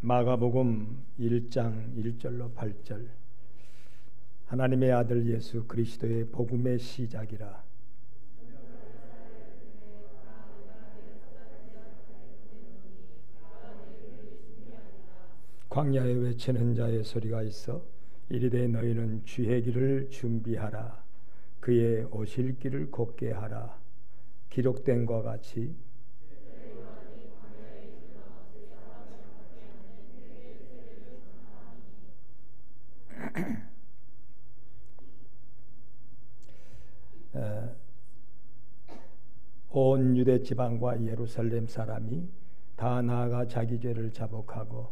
마가복음 1장 1절로 8절. 하나님의 아들 예수 그리스도의 복음의 시작이라. 광야에 외치는 자의 소리가 있어 이르되 너희는 주의 길을 준비하라. 그의 오실 길을 곧게 하라. 기록된 것 같이 온 유대 지방과 예루살렘 사람이 다 나아가 자기 죄를 자복하고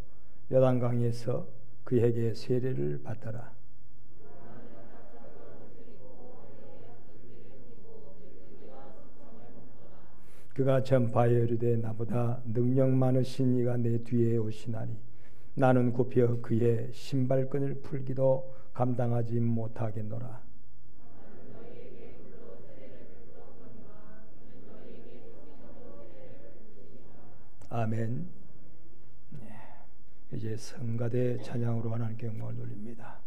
요단강에서 그에게 세례를 받더라. 그가 전파에 이르되 나보다 능력 많으신 이가 내 뒤에 오시나니 나는 굽혀 그의 신발끈을 풀기도 감당하지 못하겠노라. 아멘. 이제 성가대 찬양으로 하나님께 영광을 돌립니다.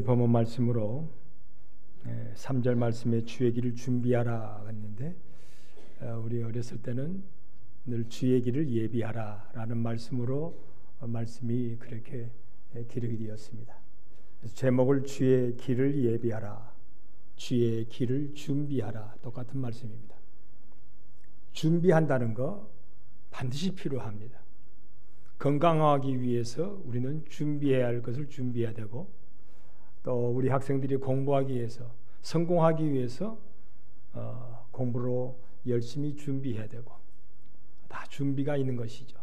본문 말씀으로 3절 말씀에 주의 길을 준비하라 했는데, 우리 어렸을 때는 늘 주의 길을 예비하라 라는 말씀으로 말씀이 그렇게 기록이 되었습니다. 그래서 제목을 주의 길을 예비하라, 주의 길을 준비하라, 똑같은 말씀입니다. 준비한다는 거 반드시 필요합니다. 건강하기 위해서 우리는 준비해야 할 것을 준비해야 되고, 또 우리 학생들이 공부하기 위해서, 성공하기 위해서 공부로 열심히 준비해야 되고, 다 준비가 있는 것이죠.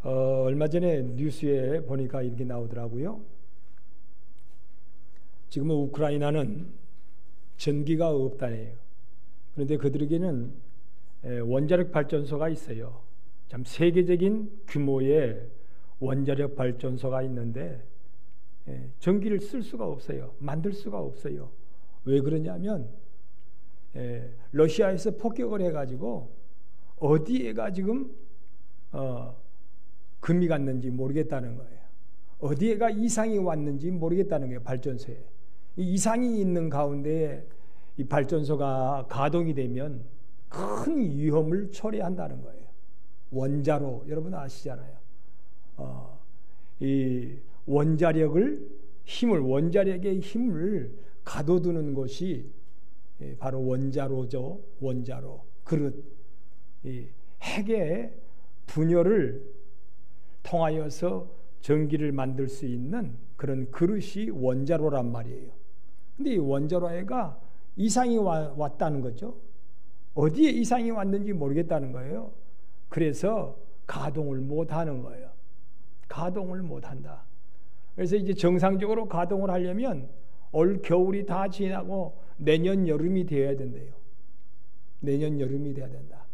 얼마 전에 뉴스에 보니까 이렇게 나오더라고요. 지금은 우크라이나는 전기가 없다네요. 그런데 그들에게는 원자력 발전소가 있어요. 참 세계적인 규모의 원자력 발전소가 있는데 전기를 쓸 수가 없어요. 만들 수가 없어요. 왜 그러냐면 러시아에서 폭격을 해가지고 어디에가 지금 금이 갔는지 모르겠다는 거예요. 어디에가 이상이 왔는지 모르겠다는 거예요. 발전소에. 이 이상이 있는 가운데 이 발전소가 가동이 되면 큰 위험을 초래한다는 거예요. 원자로, 여러분 아시잖아요. 이 원자력의 힘을 가둬두는 것이 바로 원자로죠. 원자로. 그릇. 이 핵의 분열을 통하여서 전기를 만들 수 있는 그런 그릇이 원자로란 말이에요. 근데 이 원자로가 이상이 왔다는 거죠. 어디에 이상이 왔는지 모르겠다는 거예요. 그래서 가동을 못하는 거예요. 가동을 못한다. 그래서 이제 정상적으로 가동을 하려면 올 겨울이 다 지나고 내년 여름이 되어야 된대요. 내년 여름이 돼야 된다.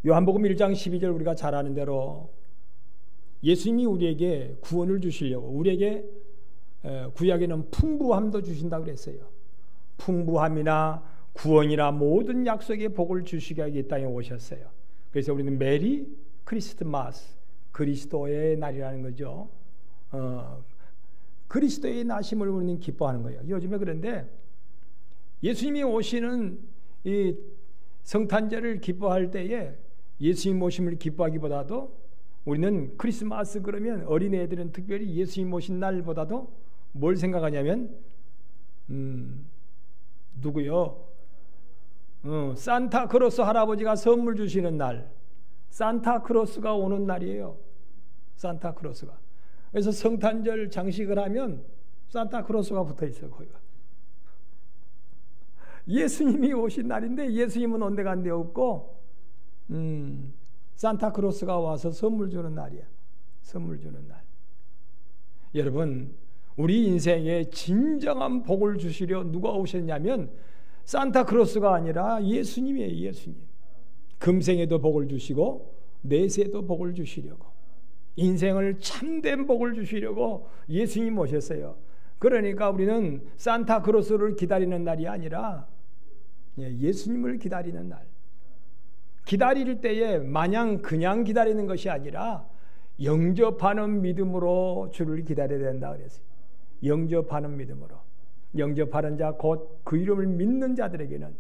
요한복음 1장 12절 우리가 잘 아는 대로 예수님이 우리에게 구원을 주시려고, 우리에게 구약에는 풍부함도 주신다고 그랬어요. 풍부함이나 구원이나 모든 약속의 복을 주시기 위해 이 땅에 오셨어요. 그래서 우리는 메리 크리스마스, 그리스도의 날이라는 거죠. 그리스도의 나심을 우리는 기뻐하는 거예요. 요즘에 그런데 예수님이 오시는 이 성탄절을 기뻐할 때에 예수님 오심을 기뻐하기보다도 우리는 크리스마스 그러면 어린애들은 특별히 예수님 오신 날보다도 뭘 생각하냐면 누구요? 산타크로스 할아버지가 선물 주시는 날, 산타크로스가 오는 날이에요. 산타크로스가. 그래서 성탄절 장식을 하면 산타크로스가 붙어 있어요. 거기가. 예수님이 오신 날인데 예수님은 온데 간데 없고 산타크로스가 와서 선물 주는 날이야. 선물 주는 날. 여러분, 우리 인생에 진정한 복을 주시려 누가 오셨냐면 산타크로스가 아니라 예수님이에요. 예수님. 금생에도 복을 주시고 내세에도 복을 주시려고, 인생을 참된 복을 주시려고 예수님 오셨어요. 그러니까 우리는 산타크로스를 기다리는 날이 아니라 예수님을 기다리는 날. 기다릴 때에 마냥 그냥 기다리는 것이 아니라 영접하는 믿음으로 주를 기다려야 된다 그랬어요. 영접하는 믿음으로. 영접하는 자 곧 그 이름을 믿는 자들에게는,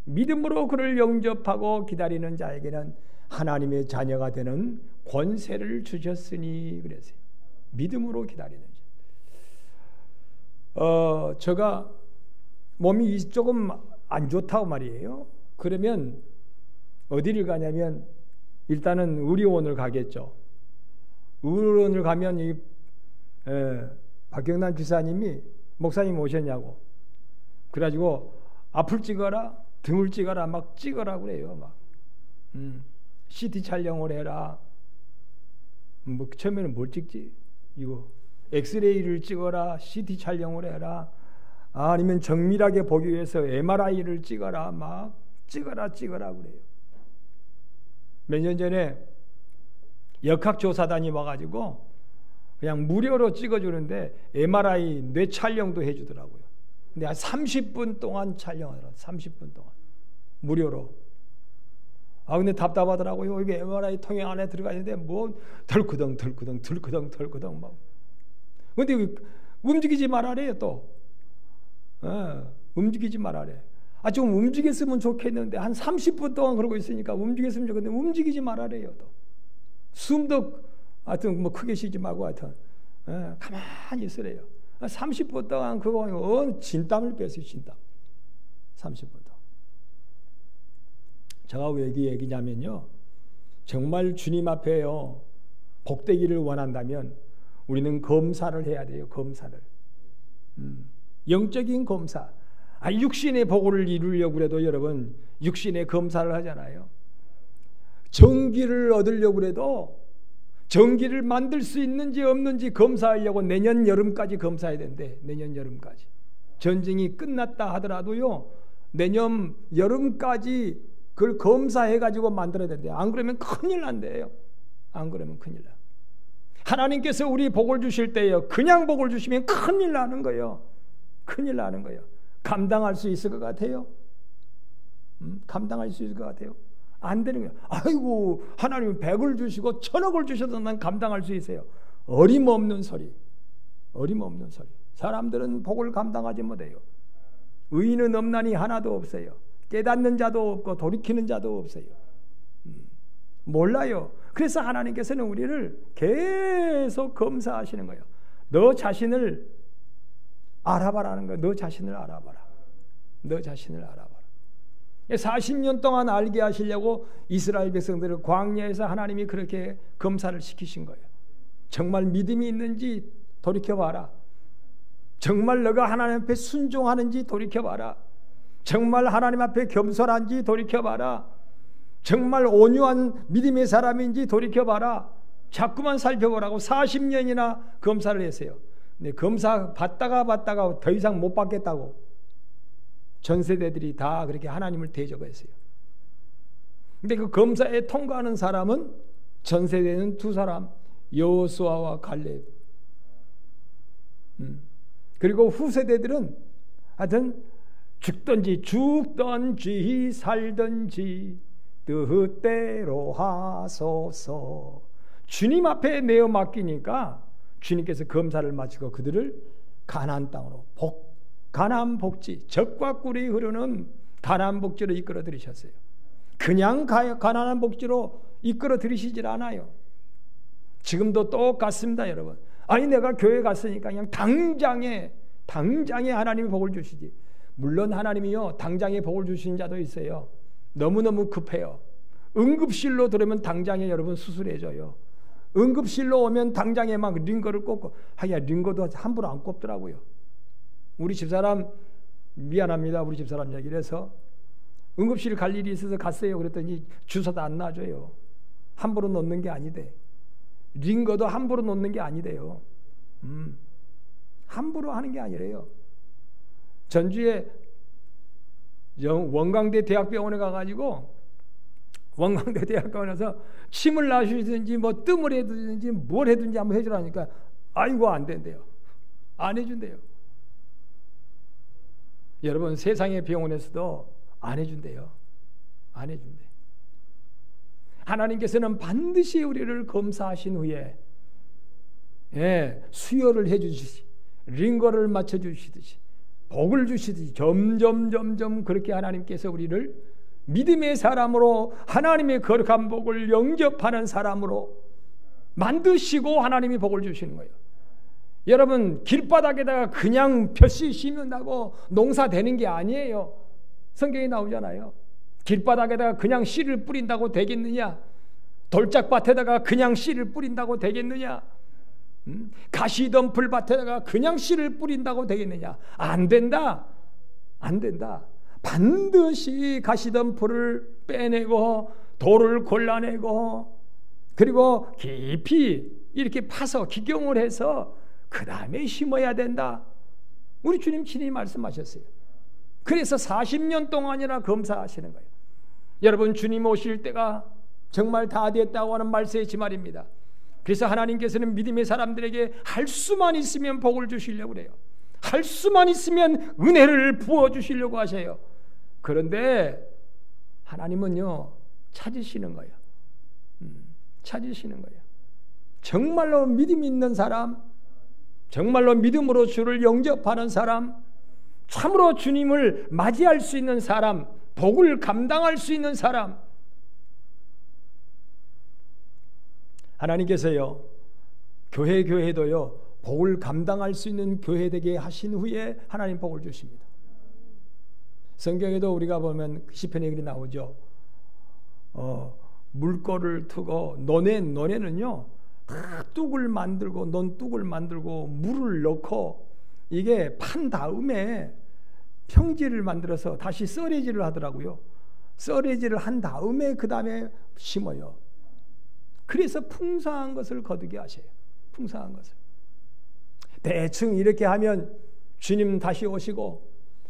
믿음으로 그를 영접하고 기다리는 자에게는 하나님의 자녀가 되는 권세를 주셨으니 그랬어요. 믿음으로 기다리는 자. 제가 몸이 조금 안 좋다고 말이에요. 그러면 어디를 가냐면 일단은 의료원을 가겠죠. 의료원을 가면 박경란 지사님이 목사님 오셨냐고. 그래가지고 앞을 찍어라, 등을 찍어라, 막 찍으라 그래요. 막 CT 촬영을 해라. 뭐 처음에는 뭘 찍지? 이거 엑스레이를 찍어라, CT 촬영을 해라. 아니면 정밀하게 보기 위해서 MRI를 찍어라, 막 찍어라 그래요. 몇 년 전에 역학조사단이 와가지고 그냥 무료로 찍어주는데 MRI 뇌 촬영도 해주더라고요. 근데 한 30분 동안 촬영하더라고요. 30분 동안 무료로. 근데 답답하더라고요. 이게 MRI 통에 안에 들어가 있는데 뭐 덜크덩 막 근데 움직이지 말아래요 또. 움직이지 말아래. 좀 움직였으면 좋겠는데 한 30분 동안 그러고 있으니까 움직였으면 좋겠는데 움직이지 말아래요 또. 숨도 하여튼 뭐 크게 쉬지 말고 하여튼 가만히 있으래요. 30분 동안 그거 진땀을 뺐어요. 진땀. 30분 동안. 제가 왜 얘기냐면요. 정말 주님 앞에요. 복되기를 원한다면 우리는 검사를 해야 돼요. 검사를. 영적인 검사. 육신의 복을 이루려고 그래도 여러분 육신의 검사를 하잖아요. 정기를 얻으려고 그래도 정기를 만들 수 있는지 없는지 검사하려고 내년 여름까지 검사해야 된대. 내년 여름까지. 전쟁이 끝났다 하더라도요. 내년 여름까지 그걸 검사해가지고 만들어야 된대요. 안 그러면 큰일 난대요. 안 그러면 큰일 나. 하나님께서 우리 복을 주실 때요. 그냥 복을 주시면 큰일 나는 거예요. 큰일 나는 거예요. 감당할 수 있을 것 같아요? 감당할 수 있을 것 같아요? 안 되는 거예요. 아이고 하나님은 100을 주시고 1000억을 주셔도 난 감당할 수 있어요. 어림없는 소리. 어림없는 소리. 사람들은 복을 감당하지 못해요. 의인은 없나니 하나도 없어요. 깨닫는 자도 없고 돌이키는 자도 없어요. 몰라요. 그래서 하나님께서는 우리를 계속 검사하시는 거예요. 너 자신을 알아봐라는 거예요. 너 자신을 알아봐라. 너 자신을 알아봐라. 40년 동안 알게 하시려고 이스라엘 백성들을 광야에서 하나님이 그렇게 검사를 시키신 거예요. 정말 믿음이 있는지 돌이켜봐라. 정말 너가 하나님 앞에 순종하는지 돌이켜봐라. 정말 하나님 앞에 겸손한지 돌이켜봐라. 정말 온유한 믿음의 사람인지 돌이켜봐라. 자꾸만 살펴보라고 40년이나 검사를 했어요. 근데 검사 받다가 더 이상 못 받겠다고 전 세대들이 다 그렇게 하나님을 대적했어요. 근데 그 검사에 통과하는 사람은 전 세대는 두 사람, 여호수아와 갈렙. 그리고 후세대들은 하여튼 죽든지 살든지 뜻대로 하소서. 주님 앞에 내어 맡기니까 주님께서 검사를 마치고 그들을 가나안 땅으로 가나안 복지, 젖과 꿀이 흐르는 가나안 복지로 이끌어 들이셨어요. 그냥 가나안 복지로 이끌어 들이시질 않아요. 지금도 똑같습니다, 여러분. 내가 교회 갔으니까 그냥 당장에 하나님이 복을 주시지. 물론 하나님이요 당장에 복을 주시는 자도 있어요. 너무너무 급해요. 응급실로 들어오면 당장에 여러분 수술해줘요. 응급실로 오면 당장에 막 링거를 꽂고 링거도 함부로 안 꼽더라고요. 우리 집사람 미안합니다. 우리 집사람 얘기를 해서 응급실 갈 일이 있어서 갔어요. 그랬더니 주사도 안 놔줘요. 함부로 놓는 게 아니대. 링거도 함부로 놓는 게 아니대요. 함부로 하는 게 아니래요. 전주에 원광대 대학병원에 가가지고 원광대 대학병원에서 침을 놔주든지 뭐 뜸을 해두든지 뭘 해든지 한번 해주라니까 아이고 안 된대요. 안 해준대요. 여러분 세상의 병원에서도 안 해준대요. 안 해준대. 하나님께서는 반드시 우리를 검사하신 후에 수혈을 해주시듯이 링거를 맞춰주시듯이 복을 주시듯이 점점 그렇게 하나님께서 우리를 믿음의 사람으로 하나님의 거룩한 복을 영접하는 사람으로 만드시고 하나님이 복을 주시는 거예요. 여러분 길바닥에다가 그냥 벼씨 심는다고 농사 되는 게 아니에요. 성경에 나오잖아요. 길바닥에다가 그냥 씨를 뿌린다고 되겠느냐? 돌짝밭에다가 그냥 씨를 뿌린다고 되겠느냐? 가시덤불 밭에다가 그냥 씨를 뿌린다고 되겠느냐? 안 된다. 안 된다. 반드시 가시덤불을 빼내고 돌을 골라내고 그리고 깊이 이렇게 파서 기경을 해서 그 다음에 심어야 된다. 우리 주님 친히 말씀하셨어요. 그래서 40년 동안이나 검사하시는 거예요. 여러분 주님 오실 때가 정말 다 됐다고 하는 말세지 말입니다. 그래서 하나님께서는 믿음의 사람들에게 할 수만 있으면 복을 주시려고 그래요. 할 수만 있으면 은혜를 부어주시려고 하세요. 그런데 하나님은요 찾으시는 거예요. 찾으시는 거예요. 정말로 믿음 있는 사람, 정말로 믿음으로 주를 영접하는 사람, 참으로 주님을 맞이할 수 있는 사람, 복을 감당할 수 있는 사람, 하나님께서요 교회도요 복을 감당할 수 있는 교회 되게 하신 후에 하나님 복을 주십니다. 성경에도 우리가 보면 시편에 글이 나오죠. 물꼬를 트고 너네는요 다 뚝을 만들고 논뚝을 만들고 물을 넣고 이게 판 다음에 평지를 만들어서 다시 썰이질을 하더라고요. 썰이질을 한 다음에 그 다음에 심어요. 그래서 풍성한 것을 거두게 하셔요. 풍성한 것을. 대충 이렇게 하면 주님 다시 오시고,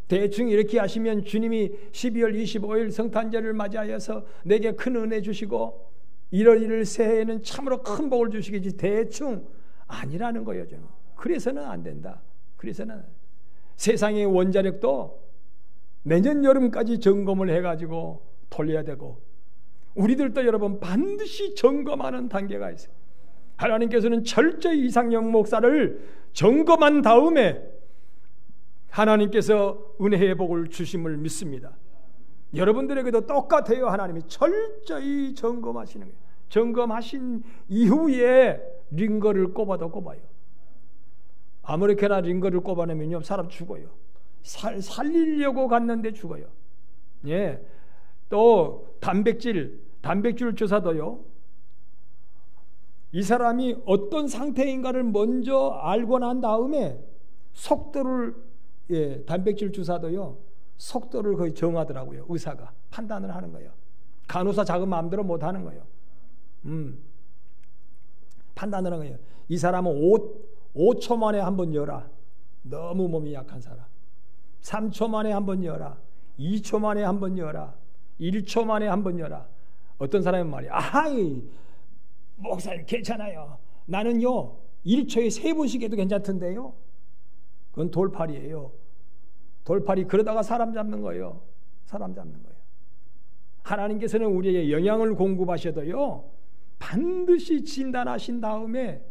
대충 이렇게 하시면 주님이 12월 25일 성탄절을 맞이하여서 내게 큰 은혜 주시고 1월 1일 새해에는 참으로 큰 복을 주시겠지, 대충 아니라는 거예요. 저는. 그래서는 안 된다. 그래서는 세상의 원자력도 내년 여름까지 점검을 해가지고 돌려야 되고, 우리들도 여러분 반드시 점검하는 단계가 있어요. 하나님께서는 철저히 이상영 목사를 점검한 다음에 하나님께서 은혜의 복을 주심을 믿습니다. 여러분들에게도 똑같아요. 하나님이 철저히 점검하시는 거예요. 점검하신 이후에 링거를 꼽아도 꼽아요. 아무렇게나 링거를 꼽아내면요 사람 죽어요. 살리려고 갔는데 죽어요. 예. 또 단백질 주사도요, 이 사람이 어떤 상태인가를 먼저 알고 난 다음에 속도를, 단백질 주사도요 속도를 거의 정하더라고요. 의사가 판단을 하는 거예요. 간호사 자기 마음대로 못 하는 거예요. 판단을 하는 거예요. 이 사람은 5초 만에 한번 열어. 너무 몸이 약한 사람. 3초 만에 한번 열어. 2초 만에 한번 열어. 1초 만에 한번 열어. 어떤 사람은 말이야, 아이 목사님 괜찮아요. 나는요 1초에 3번씩 해도 괜찮던데요. 그건 돌팔이에요. 돌팔이. 그러다가 사람 잡는 거예요. 사람 잡는 거예요. 하나님께서는 우리에게 영양을 공급하셔도요 반드시 진단하신 다음에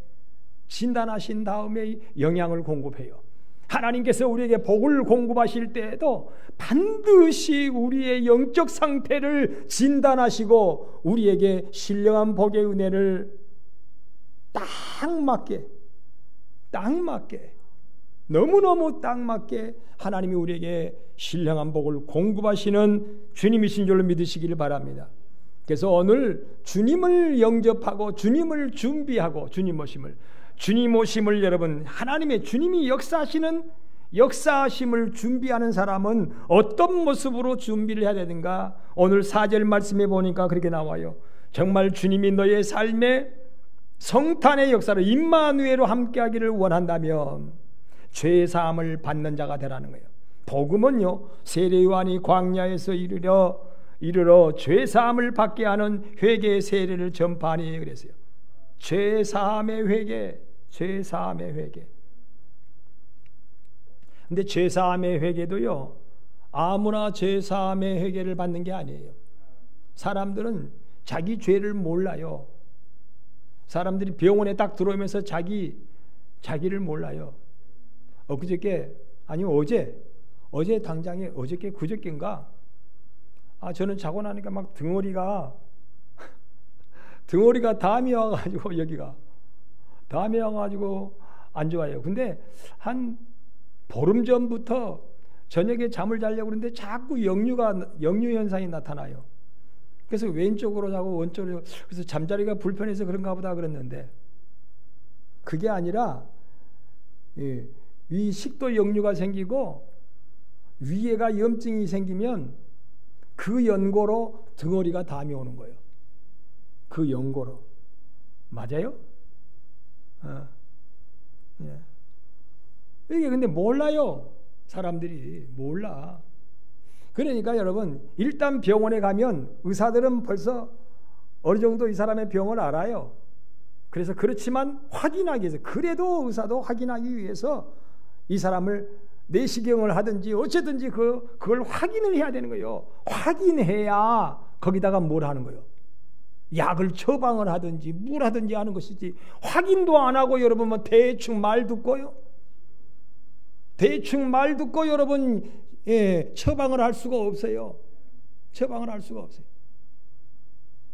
영양을 공급해요. 하나님께서 우리에게 복을 공급하실 때에도 반드시 우리의 영적 상태를 진단하시고 우리에게 신령한 복의 은혜를 딱 맞게 너무너무 딱 맞게 하나님이 우리에게 신령한 복을 공급하시는 주님이신 줄로 믿으시기를 바랍니다. 그래서 오늘 주님을 영접하고 주님을 준비하고 주님 오심을 여러분, 하나님의 주님이 역사하심을 준비하는 사람은 어떤 모습으로 준비를 해야 되는가? 오늘 4절 말씀에 보니까 그렇게 나와요. 정말 주님이 너의 삶에 성탄의 역사로 임마누엘로 함께하기를 원한다면 죄사함을 받는 자가 되라는 거예요. 복음은요 세례요한이 광야에서 이르러 죄사함을 받게 하는 회개의 세례를 전파하니 그랬어요. 죄사함의 회개. 근데 죄사함의 회개도요 아무나 죄사함의 회개를 받는 게 아니에요. 사람들은 자기 죄를 몰라요. 사람들이 병원에 딱 들어오면서 자기를 몰라요. 어제 당장에 그저께인가 저는 자고 나니까 막 등허리가 담이 와가지고 담이 와가지고 안 좋아요. 근데 한 보름 전부터 저녁에 잠을 자려고 그러는데 자꾸 역류 현상이 나타나요. 그래서 왼쪽으로 자고 오른쪽으로, 그래서 잠자리가 불편해서 그런가 보다 그랬는데 그게 아니라 위 식도 역류가 생기고 위에가 염증이 생기면 그 연고로 등허리가 담이 오는 거예요. 그 연고로. 맞아요? 예. 이게 근데 몰라요. 사람들이 몰라. 그러니까 여러분 일단 병원에 가면 의사들은 벌써 어느 정도 이 사람의 병을 알아요. 그래서 그렇지만 확인하기 위해서, 그래도 의사도 확인하기 위해서 이 사람을 내시경을 하든지 어쨌든지 그걸 확인을 해야 되는 거예요. 확인해야 거기다가 뭘 하는 거예요. 약을 처방을 하든지 뭘 하든지 하는 것이지, 확인도 안 하고 여러분 뭐 대충 말 듣고요. 대충 말 듣고 여러분 처방을 할 수가 없어요. 처방을 할 수가 없어요.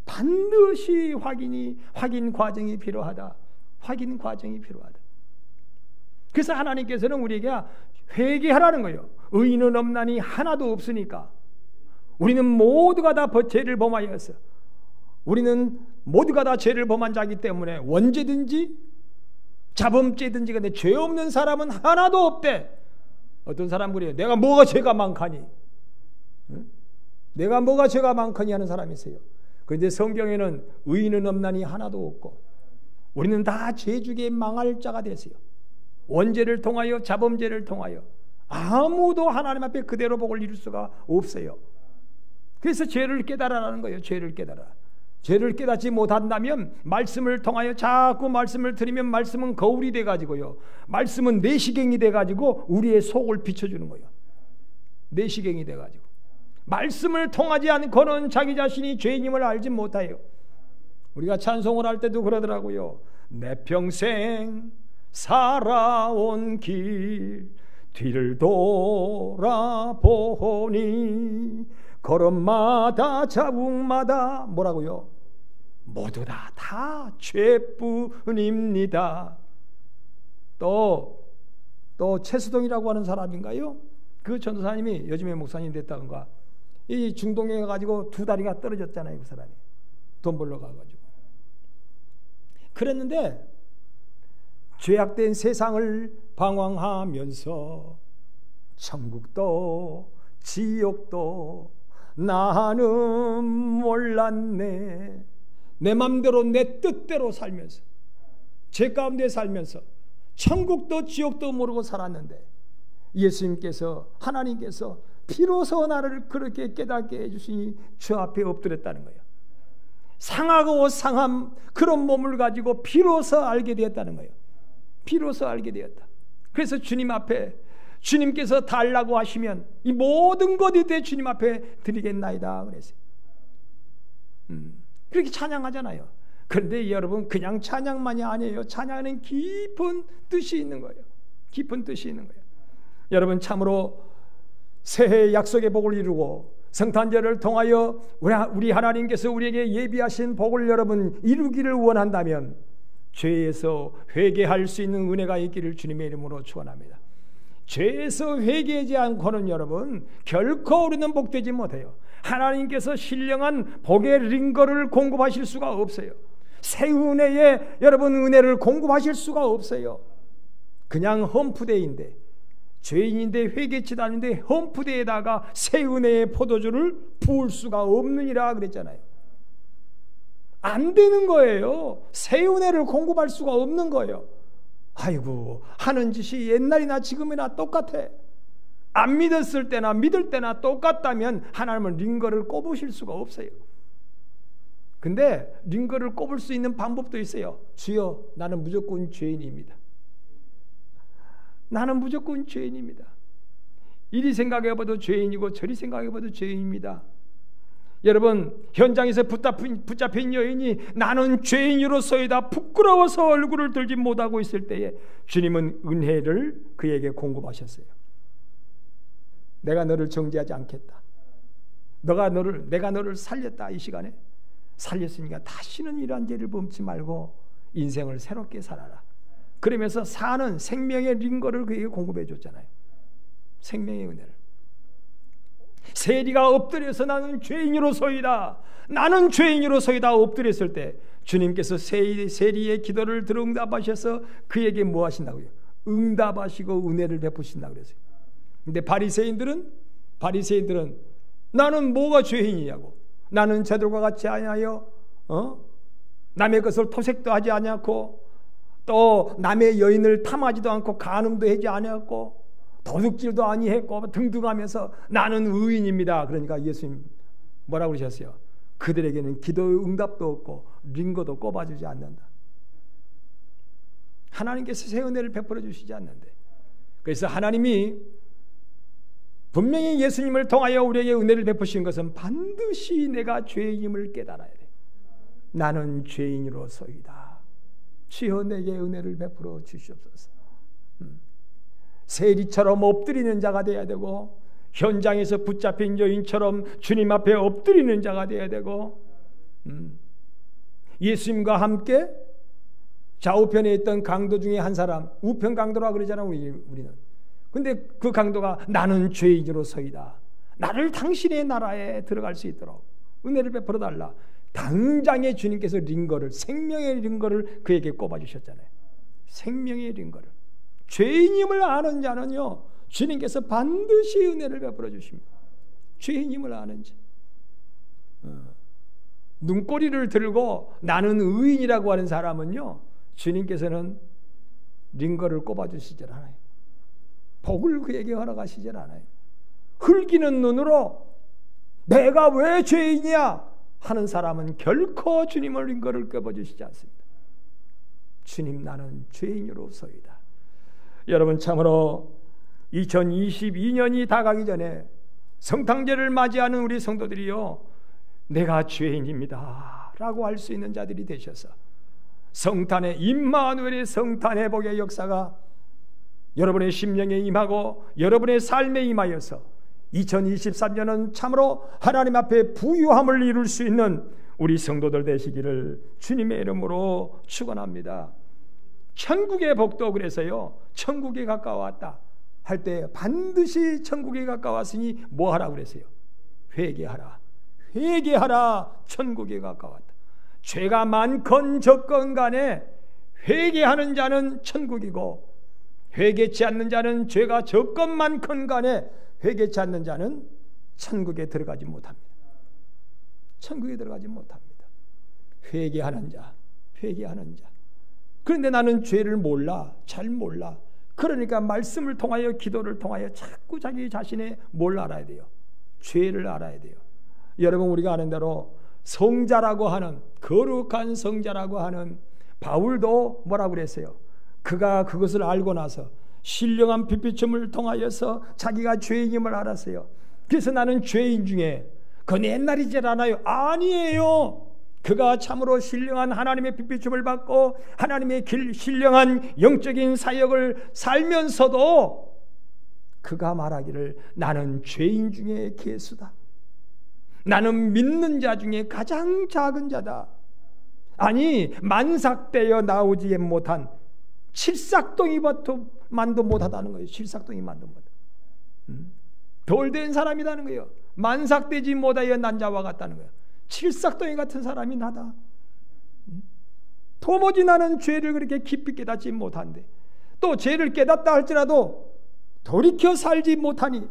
반드시 확인 과정이 필요하다. 확인 과정이 필요하다. 그래서 하나님께서는 우리에게 회개하라는 거예요. 의인은 없나니 하나도 없으니까. 우리는 모두가 다 죄를 범하였어. 우리는 모두가 다 죄를 범한 자이기 때문에 원죄든지 자범죄든지 근데 죄 없는 사람은 하나도 없대. 어떤 사람 그래요. 내가 뭐가 죄가 많카니? 응? 내가 뭐가 죄가 많거니 하는 사람이 있어요. 그런데 성경에는 의인은 없나니 하나도 없고 우리는 다 죄주게 망할 자가 됐어요. 원죄를 통하여 자범죄를 통하여 아무도 하나님 앞에 그대로 복을 이룰 수가 없어요. 그래서 죄를 깨달으라는 거예요. 죄를 깨달아. 죄를 깨닫지 못한다면 말씀을 통하여 자꾸 말씀을 들으면 말씀은 거울이 돼가지고요. 말씀은 내시경이 돼가지고 우리의 속을 비춰주는 거예요. 내시경이 돼가지고 말씀을 통하지 않고는 자기 자신이 죄인임을 알지 못해요. 우리가 찬송을 할 때도 그러더라고요. 내 평생 살아온 길 뒤를 돌아보니 걸음마다 자국마다 뭐라고요? 모두 다 죄뿐입니다. 또 최수동이라고 하는 사람인가요? 그 전도사님이 요즘에 목사님 됐다던가 이 중동에 가가지고 두 다리가 떨어졌잖아요. 그 사람이 돈 벌러 가가지고 그랬는데 죄악된 세상을 방황하면서 천국도 지옥도 나는 몰랐네. 내 맘대로 내 뜻대로 살면서 죄 가운데 살면서 천국도 지옥도 모르고 살았는데 예수님께서 하나님께서 비로소 나를 그렇게 깨닫게 해주시니 주 앞에 엎드렸다는 거예요. 상하고 상함 그런 몸을 가지고 비로소 알게 되었다는 거예요. 비로소 알게 되었다. 그래서 주님 앞에 주님께서 달라고 하시면 이 모든 것이 돼 주님 앞에 드리겠나이다 그랬어요. 그렇게 찬양하잖아요. 그런데 여러분 그냥 찬양만이 아니에요. 찬양에는 깊은 뜻이 있는 거예요. 깊은 뜻이 있는 거예요. 여러분 참으로 새해 약속의 복을 이루고 성탄절을 통하여 우리 하나님께서 우리에게 예비하신 복을 여러분 이루기를 원한다면 죄에서 회개할 수 있는 은혜가 있기를 주님의 이름으로 축원합니다. 죄에서 회개하지 않고는 여러분 결코 우리는 복되지 못해요. 하나님께서 신령한 복의 링거를 공급하실 수가 없어요. 새 은혜에 여러분 은혜를 공급하실 수가 없어요. 그냥 험프데이인데 죄인인데 회개치 않는데 험프데이에다가 새 은혜의 포도주를 부을 수가 없느니라 그랬잖아요. 안 되는 거예요. 새 은혜를 공급할 수가 없는 거예요. 아이고 하는 짓이 옛날이나 지금이나 똑같아. 안 믿었을 때나 믿을 때나 똑같다면 하나님은 링거를 꼽으실 수가 없어요. 근데 링거를 꼽을 수 있는 방법도 있어요. 주여 나는 무조건 죄인입니다. 나는 무조건 죄인입니다. 이리 생각해봐도 죄인이고 저리 생각해봐도 죄인입니다. 여러분 현장에서 붙잡힌 여인이 나는 죄인으로서이다 부끄러워서 얼굴을 들지 못하고 있을 때에 주님은 은혜를 그에게 공급하셨어요. 내가 너를 정죄하지 않겠다. 내가 너를 살렸다. 이 시간에 살렸으니까 다시는 이러한 죄를 범치 말고 인생을 새롭게 살아라. 그러면서 사는 생명의 링거를 그에게 공급해 줬잖아요. 생명의 은혜를. 세리가 엎드려서 나는 죄인으로서이다. 나는 죄인으로서이다 엎드렸을 때 주님께서 세리의 기도를 들어 응답하셔서 그에게 뭐 하신다고요? 응답하시고 은혜를 베푸신다고 그랬어요. 근데 바리새인들은 나는 뭐가 죄인이냐고. 나는 저들과 같이 아니하여 남의 것을 토색도 하지 아니하고 또 남의 여인을 탐하지도 않고 간음도 하지 아니하고 도둑질도 아니했고 등등하면서 나는 의인입니다. 그러니까 예수님 뭐라고 그러셨어요? 그들에게는 기도의 응답도 없고 링거도 꼽아주지 않는다. 하나님께서 새 은혜를 베풀어 주시지 않는데 그래서 하나님이 분명히 예수님을 통하여 우리에게 은혜를 베푸신 것은 반드시 내가 죄인임을 깨달아야 돼. 나는 죄인으로서이다. 주여 내게 은혜를 베풀어 주시옵소서. 세리처럼 엎드리는 자가 되어야 되고, 현장에서 붙잡힌 여인처럼 주님 앞에 엎드리는 자가 되어야 되고, 예수님과 함께 좌우편에 있던 강도 중에 한 사람, 우편 강도라 그러잖아 우리는. 근데 그 강도가 나는 죄인으로서이다, 나를 당신의 나라에 들어갈 수 있도록 은혜를 베풀어 달라. 당장에 주님께서 링거를, 생명의 링거를 그에게 꼽아주셨잖아요. 생명의 링거를. 죄인임을 아는 자는요, 주님께서 반드시 은혜를 베풀어 주십니다. 죄인임을 아는 자. 눈꼬리를 들고 나는 의인이라고 하는 사람은요, 주님께서는 링거를 꼽아주시질 않아요. 복을 그에게 허락하시질 않아요. 흘기는 눈으로 내가 왜 죄인이야 하는 사람은 결코 주님을 링거를 꼽아주시지 않습니다. 주님, 나는 죄인으로서이다. 여러분, 참으로 2022년이 다가기 전에 성탄절을 맞이하는 우리 성도들이요, 내가 죄인입니다 라고 할 수 있는 자들이 되셔서 성탄의, 임마누엘의 성탄의 복의 역사가 여러분의 심령에 임하고 여러분의 삶에 임하여서 2023년은 참으로 하나님 앞에 부유함을 이룰 수 있는 우리 성도들 되시기를 주님의 이름으로 축원합니다. 천국의 복도 그래서요, 천국에 가까웠다 할 때 반드시 천국에 가까웠으니 뭐 하라고 그랬어요? 회개하라. 회개하라. 천국에 가까웠다. 죄가 많건 적건 간에 회개하는 자는 천국이고, 회개치 않는 자는 죄가 적건 많건 간에 회개치 않는 자는 천국에 들어가지 못합니다. 천국에 들어가지 못합니다. 회개하는 자, 회개하는 자. 그런데 나는 죄를 몰라, 잘 몰라. 그러니까 말씀을 통하여, 기도를 통하여 자꾸 자기 자신의 뭘 알아야 돼요? 죄를 알아야 돼요. 여러분, 우리가 아는 대로 성자라고 하는, 거룩한 성자라고 하는 바울도 뭐라고 그랬어요? 그가 그것을 알고 나서 신령한 빛비춤을 통하여서 자기가 죄인임을 알았어요. 그래서 나는 죄인 중에 그건 옛날이질 않아요. 아니에요. 그가 참으로 신령한 하나님의 빛비춤을 받고 하나님의 신령한 영적인 사역을 살면서도 그가 말하기를 나는 죄인 중에 개수다. 나는 믿는 자 중에 가장 작은 자다. 아니, 만삭되어 나오지 못한 칠삭덩이만도 못하다는 거예요. 칠삭덩이만도 못하다. 덜 된 사람이라는 거예요. 만삭되지 못하여 난 자와 같다는 거예요. 칠삭덩이 같은 사람이 나다. 도무지 나는 죄를 그렇게 깊이 깨닫지 못한데, 또 죄를 깨닫다 할지라도 돌이켜 살지 못하니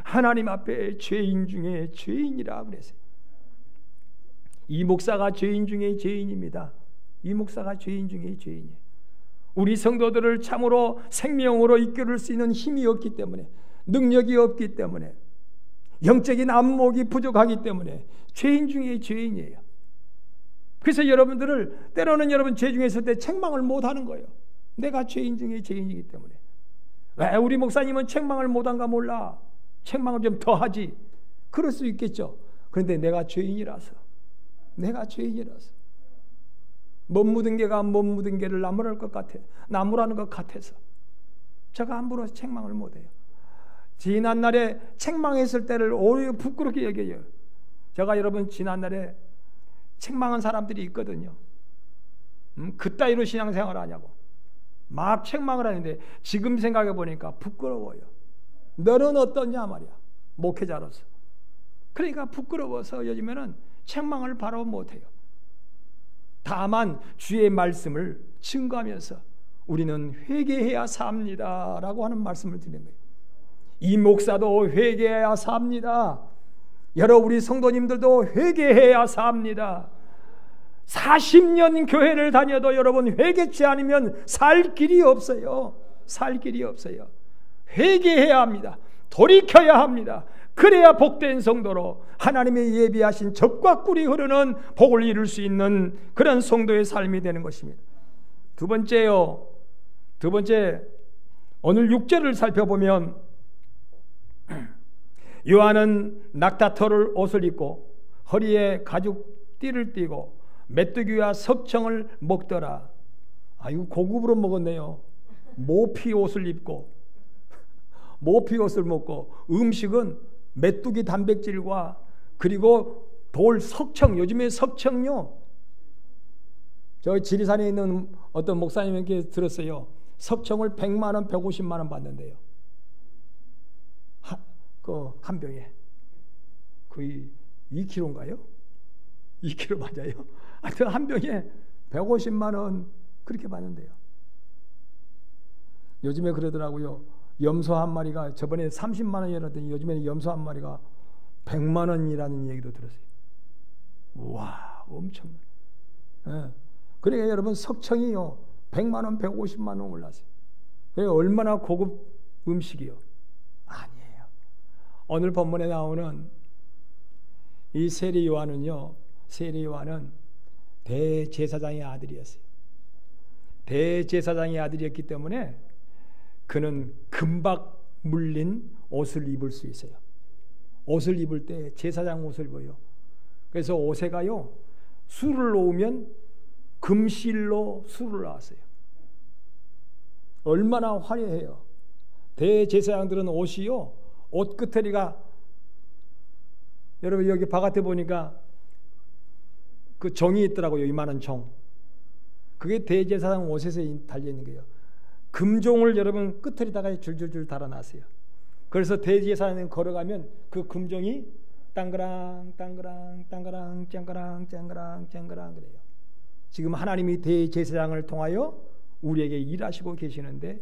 하나님 앞에 죄인 중에 죄인이라 그랬어요. 이 목사가 죄인 중에 죄인입니다. 이 목사가 죄인 중에 죄인이에요. 우리 성도들을 참으로 생명으로 이끌을 수 있는 힘이 없기 때문에, 능력이 없기 때문에, 영적인 안목이 부족하기 때문에 죄인 중에 죄인이에요. 그래서 여러분들을 때로는 여러분 죄 중에 있을 때 책망을 못하는 거예요. 내가 죄인 중에 죄인이기 때문에. 왜 우리 목사님은 책망을 못한가 몰라. 책망을 좀 더 하지. 그럴 수 있겠죠. 그런데 내가 죄인이라서, 내가 죄인이라서, 못 묻은 개가 못 묻은 개를 나무랄 것 같아, 나무라는 것 같아서 제가 함부로 책망을 못해요. 지난날에 책망했을 때를 오히려 부끄럽게 여겨요. 제가 여러분 지난날에 책망한 사람들이 있거든요. 그따위로 신앙생활 하냐고 막 책망을 하는데 지금 생각해 보니까 부끄러워요. 너는 어떠냐 말이야, 목회자로서. 그러니까 부끄러워서 요즘에는 책망을 바로 못해요. 다만 주의 말씀을 증거하면서 우리는 회개해야 삽니다 라고 하는 말씀을 드리는 거예요. 이 목사도 회개해야 삽니다. 여러 우리 성도님들도 회개해야 삽니다. 40년 교회를 다녀도 여러분 회개치 않으면 살 길이 없어요. 살 길이 없어요. 회개해야 합니다. 돌이켜야 합니다. 그래야 복된 성도로 하나님의 예비하신 젖과 꿀이 흐르는 복을 이룰 수 있는 그런 성도의 삶이 되는 것입니다. 두 번째요. 두 번째, 오늘 6절을 살펴보면 요한은 낙타털을 옷을 입고 허리에 가죽 띠를 띠고 메뚜기와 석청을 먹더라. 아이고 고급으로 먹었네요. 모피 옷을 입고 모피 옷을 먹고 음식은 메뚜기 단백질과 그리고 돌 석청, 요즘에 석청요. 저 지리산에 있는 어떤 목사님에게 들었어요. 석청을 100만 원, 150만 원 받는데요. 한 병에 거의 2kg인가요? 2kg 맞아요. 하여튼 한 병에 150만 원 그렇게 받는데요. 요즘에 그러더라고요. 염소 한 마리가 저번에 30만 원이라더니 요즘에는 염소 한 마리가 100만 원이라는 얘기도 들었어요. 와, 엄청. 예. 그러니까 여러분 석청이요 100만 원, 150만 원 올랐어요. 그게 얼마나 고급 음식이요? 아니에요. 오늘 본문에 나오는 이 세리 요한은요, 세리 요한은 대제사장의 아들이었어요. 대제사장의 아들이었기 때문에 그는 금박 물린 옷을 입을 수 있어요. 옷을 입을 때 제사장 옷을 입어요. 그래서 옷에가요 술을 놓으면 금실로 술을 놨어요. 얼마나 화려해요. 대제사장들은 옷이요, 옷 끝터리가, 여러분 여기 바깥에 보니까 그 정이 있더라고요. 이만한 정. 그게 대제사장 옷에서 달려있는 거예요. 금종을 여러분 끝터리다가 줄줄줄 달아놨어요. 그래서 대제사장이 걸어가면 그 금종이 땅그랑 땅그랑 땅그랑 짱그랑 짱그랑 짱그랑 그래요. 지금 하나님이 대제사장을 통하여 우리에게 일하시고 계시는데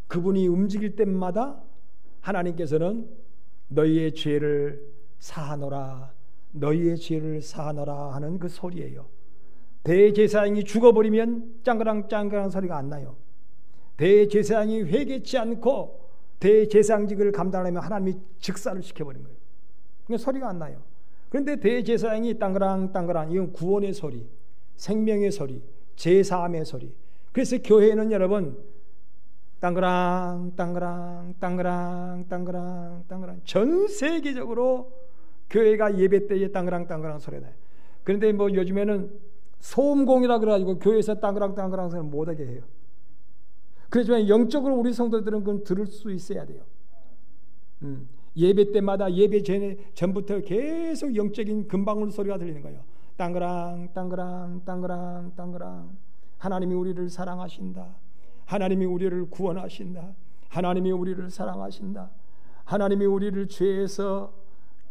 그분이 움직일 때마다 하나님께서는 너희의 죄를 사하노라, 너희의 죄를 사하노라 하는 그 소리예요. 대제사장이 죽어버리면 짱그랑 짱그랑 소리가 안 나요. 대제사장이 회개치 않고 대제사장직을 감당하려면 하나님이 즉사를 시켜버린 거예요. 그러니까 소리가 안 나요. 그런데 대제사장이 땅그랑 땅그랑, 이건 구원의 소리, 생명의 소리, 제사함의 소리. 그래서 교회는 여러분 땅그랑 땅그랑 땅그랑 땅그랑 땅그랑, 전 세계적으로 교회가 예배 때에 땅그랑 땅그랑 소리 나요. 그런데 뭐 요즘에는 소음공이라 그래가지고 교회에서 땅그랑 땅그랑 소리 못하게 해요. 그렇지만 영적으로 우리 성도들은 그건 들을 수 있어야 돼요. 예배 때마다 예배 전부터 계속 영적인 금방울 소리가 들리는 거예요. 땅그랑 땅그랑 땅그랑 땅그랑. 하나님이 우리를 사랑하신다. 하나님이 우리를 구원하신다. 하나님이 우리를 사랑하신다. 하나님이 우리를 죄에서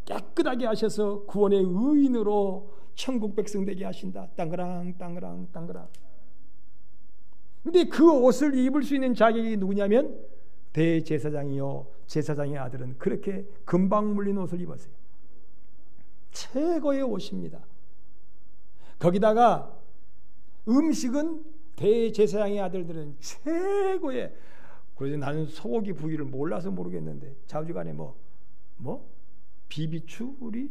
깨끗하게 하셔서 구원의 의인으로 천국 백성 되게 하신다. 땅그랑 땅그랑 땅그랑. 근데 그 옷을 입을 수 있는 자격이 누구냐면 대제사장이요, 제사장의 아들은 그렇게 금방 물린 옷을 입었어요. 최고의 옷입니다. 거기다가 음식은 대제사장의 아들들은 최고의, 그래서 나는 소고기 부위를 몰라서 모르겠는데 자주간에 뭐 비비추리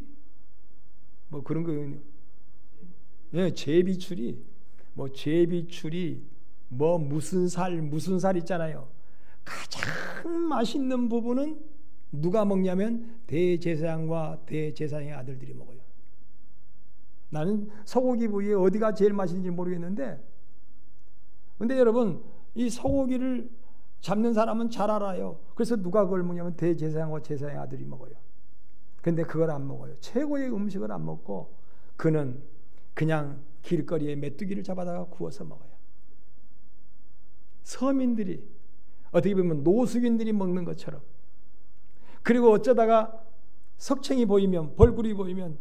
뭐 그런 거, 예, 제비추리 뭐 제비추리 뭐 무슨 살 있잖아요. 가장 맛있는 부분은 누가 먹냐면 대제사장과 대제사장의 아들들이 먹어요. 나는 소고기 부위에 어디가 제일 맛있는지 모르겠는데, 근데 여러분 이 소고기를 잡는 사람은 잘 알아요. 그래서 누가 그걸 먹냐면 대제사장과 제사장의 아들이 먹어요. 근데 그걸 안 먹어요. 최고의 음식을 안 먹고 그는 그냥 길거리에 메뚜기를 잡아다가 구워서 먹어요. 서민들이, 어떻게 보면 노숙인들이 먹는 것처럼. 그리고 어쩌다가 석청이 보이면, 벌꿀이 보이면,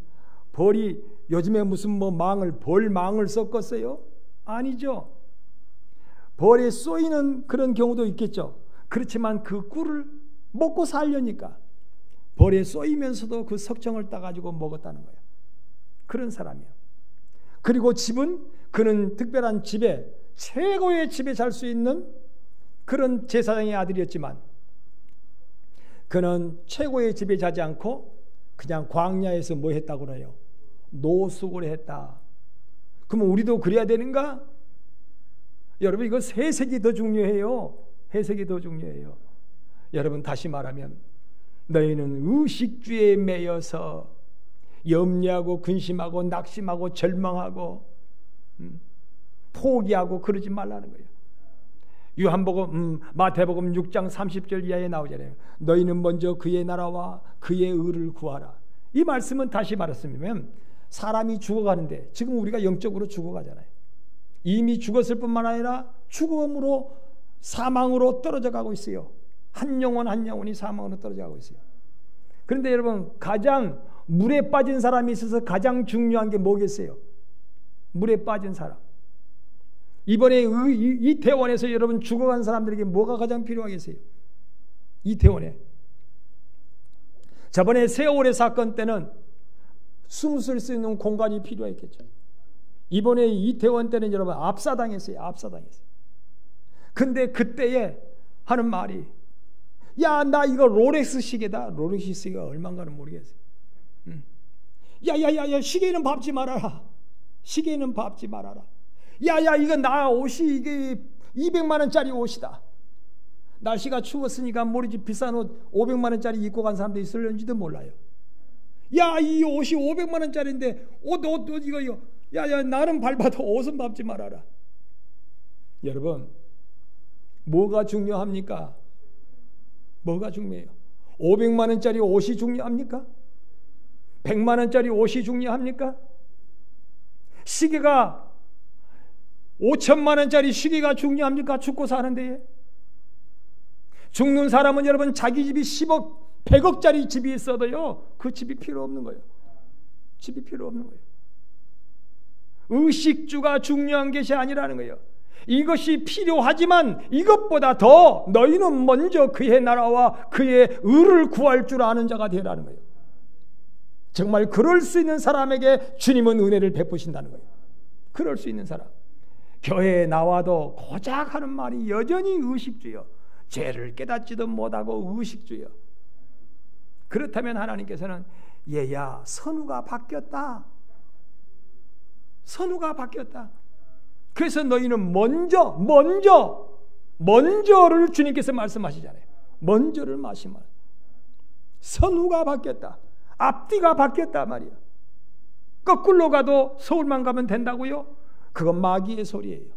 벌이 요즘에 무슨 벌망을 섞었어요? 아니죠. 벌에 쏘이는 그런 경우도 있겠죠. 그렇지만 그 꿀을 먹고 살려니까 벌에 쏘이면서도 그 석청을 따가지고 먹었다는 거예요. 그런 사람이에요. 그리고 집은, 그는 특별한 집에, 최고의 집에 살 수 있는 그런 제사장의 아들이었지만 그는 최고의 집에 자지 않고 그냥 광야에서 뭐 했다고 그래요? 노숙을 했다. 그러면 우리도 그래야 되는가? 여러분 이거 해석이 더 중요해요. 해석이 더 중요해요. 여러분 다시 말하면 너희는 의식주의에 매여서 염려하고 근심하고 낙심하고 절망하고 포기하고 그러지 말라는 거예요. 요한복음 마태복음 6장 30절 이하에 나오잖아요. 너희는 먼저 그의 나라와 그의 의를 구하라. 이 말씀은 다시 말했으면 사람이 죽어가는데 지금 우리가 영적으로 죽어가잖아요. 이미 죽었을 뿐만 아니라 죽음으로 사망으로 떨어져 가고 있어요. 한 영혼 한 영혼이 사망으로 떨어져 가고 있어요. 그런데 여러분, 가장 물에 빠진 사람이 있어서 가장 중요한 게 뭐겠어요? 물에 빠진 사람. 이번에 이태원에서 여러분 죽어간 사람들에게 뭐가 가장 필요하겠어요? 이태원에. 저번에 세월의 사건 때는 숨을 수 있는 공간이 필요했겠죠. 이번에 이태원 때는 여러분 압사당했어요. 압사당했어요. 근데 그때에 하는 말이, 야, 나 이거 롤렉스 시계다. 롤렉스 시계가 얼마인가는 모르겠어요. 야, 시계는 밟지 말아라. 시계는 밟지 말아라. 야, 이거 나 옷이 이게 200만 원짜리 옷이다. 날씨가 추웠으니까 모르지 비싼 옷 500만 원짜리 입고 간 사람도 있을는지도 몰라요. 야, 이 옷이 500만 원짜리인데 옷 이거 야, 나는 밟아도 옷은 밟지 말아라. 여러분, 뭐가 중요합니까? 뭐가 중요해요? 500만 원짜리 옷이 중요합니까? 100만 원짜리 옷이 중요합니까? 시계가 5천만 원짜리 시계가 중요합니까? 죽고 사는데. 죽는 사람은 여러분 자기 집이 10억 100억짜리 집이 있어도요 그 집이 필요 없는 거예요. 집이 필요 없는 거예요. 의식주가 중요한 것이 아니라는 거예요. 이것이 필요하지만 이것보다 더 너희는 먼저 그의 나라와 그의 의를 구할 줄 아는 자가 되라는 거예요. 정말 그럴 수 있는 사람에게 주님은 은혜를 베푸신다는 거예요. 그럴 수 있는 사람. 교회에 나와도 고작 하는 말이 여전히 의식주요. 죄를 깨닫지도 못하고 의식주요. 그렇다면 하나님께서는 얘야, 선우가 바뀌었다. 선우가 바뀌었다. 그래서 너희는 먼저를 주님께서 말씀하시잖아요. 먼저를 마시면 선우가 바뀌었다. 앞뒤가 바뀌었다 말이야. 거꾸로 가도 서울만 가면 된다고요? 그건 마귀의 소리예요.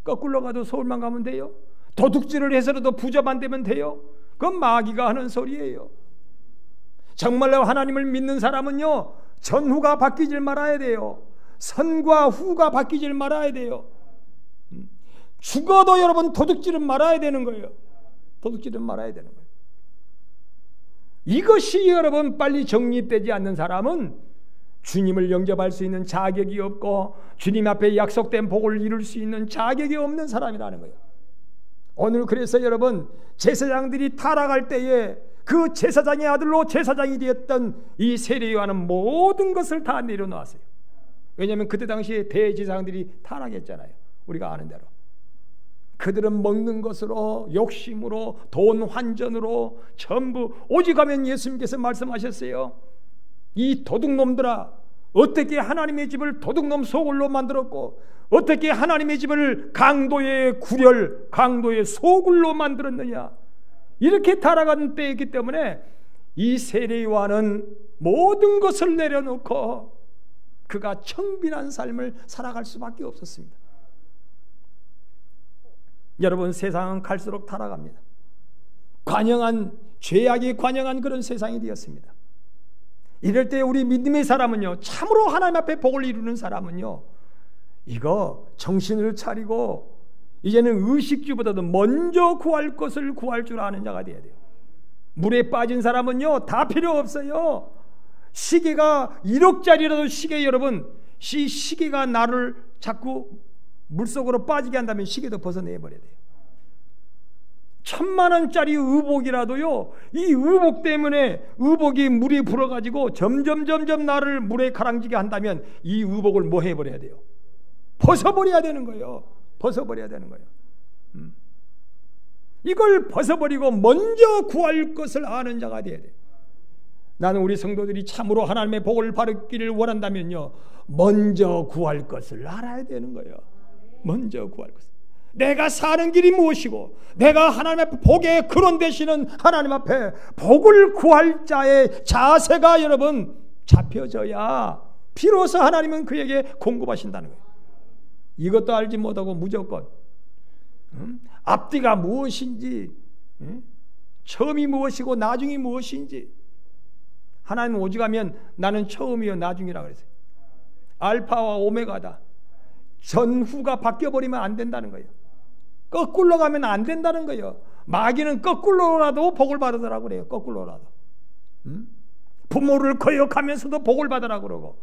거꾸로 가도 서울만 가면 돼요? 도둑질을 해서라도 부자만 되면 돼요? 그건 마귀가 하는 소리예요. 정말로 하나님을 믿는 사람은요, 전후가 바뀌질 말아야 돼요. 선과 후가 바뀌질 말아야 돼요. 죽어도 여러분 도둑질은 말아야 되는 거예요. 도둑질은 말아야 되는 거예요. 이것이 여러분 빨리 정립되지 않는 사람은 주님을 영접할 수 있는 자격이 없고 주님 앞에 약속된 복을 이룰 수 있는 자격이 없는 사람이라는 거예요. 오늘 그래서 여러분 제사장들이 타락할 때에 그 제사장의 아들로 제사장이 되었던 이 세례요한은 모든 것을 다 내려놓았어요. 왜냐하면 그때 당시에 대제사장들이 타락했잖아요. 우리가 아는 대로. 그들은 먹는 것으로, 욕심으로, 돈 환전으로 전부, 오직 하면 예수님께서 말씀하셨어요. 이 도둑놈들아, 어떻게 하나님의 집을 도둑놈 소굴로 만들었고 어떻게 하나님의 집을 강도의 구렬, 강도의 소굴로 만들었느냐. 이렇게 타락한 때이기 때문에 이 세례요한은 모든 것을 내려놓고 그가 청빈한 삶을 살아갈 수밖에 없었습니다. 여러분, 세상은 갈수록 타락합니다. 죄악이 관영한 그런 세상이 되었습니다. 이럴 때 우리 믿음의 사람은요, 참으로 하나님 앞에 복을 이루는 사람은요, 이거 정신을 차리고 이제는 의식주보다도 먼저 구할 것을 구할 줄 아는 자가 되어야 돼요. 물에 빠진 사람은요, 다 필요 없어요. 시계가 1억짜리라도 시계, 여러분, 시계가 나를 자꾸 물속으로 빠지게 한다면 시계도 벗어내버려야 돼요. 1000만 원짜리 의복이라도요, 이 의복 때문에 의복이 물이 불어가지고 점점 나를 물에 가라앉게 한다면 이 의복을 뭐 해버려야 돼요? 벗어버려야 되는 거예요. 벗어버려야 되는 거예요. 이걸 벗어버리고 먼저 구할 것을 아는 자가 돼야 돼요. 나는 우리 성도들이 참으로 하나님의 복을 받기를 원한다면요, 먼저 구할 것을 알아야 되는 거예요. 먼저 구할 것을. 내가 사는 길이 무엇이고 내가 하나님 앞에 복의 근원 되시는 하나님 앞에 복을 구할 자의 자세가 여러분 잡혀져야 비로소 하나님은 그에게 공급하신다는 거예요. 이것도 알지 못하고 무조건 앞뒤가 무엇인지, 처음이 무엇이고 나중이 무엇인지. 하나님 오직하면 나는 처음이요 나중이라 그랬어요. 알파와 오메가다. 전후가 바뀌어버리면 안 된다는 거예요. 거꾸로 가면 안 된다는 거예요. 마귀는 거꾸로라도 복을 받으라고 그래요. 거꾸로라도. 부모를 거역하면서도 복을 받으라고 그러고,